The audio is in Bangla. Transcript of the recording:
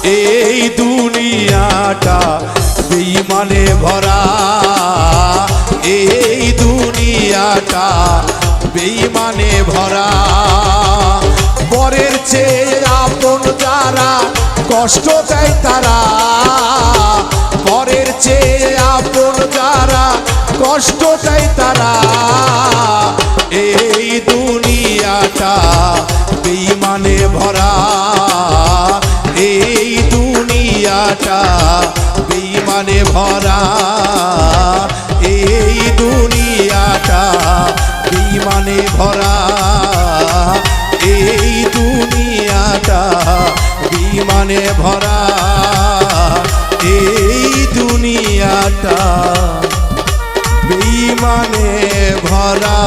এই দুনিয়াটা বেঈমানে ভরা, এই দুনিয়াটা বেঈমানে ভরা। পরের চেয়ে আপন যারা কষ্ট দেয় তারা, পরের চেয়ে আপন যারা কষ্ট দেয় তারা। এই দুনিয়াটা বেঈমানে ভরা, এই দুনিয়াটা বেঈমানে ভরা, এই দুনিয়াটা বেঈমানে ভরা, এই দুনিয়াটা বেঈমানে ভরা, এই দুনিয়াটা বেঈমানে ভরা।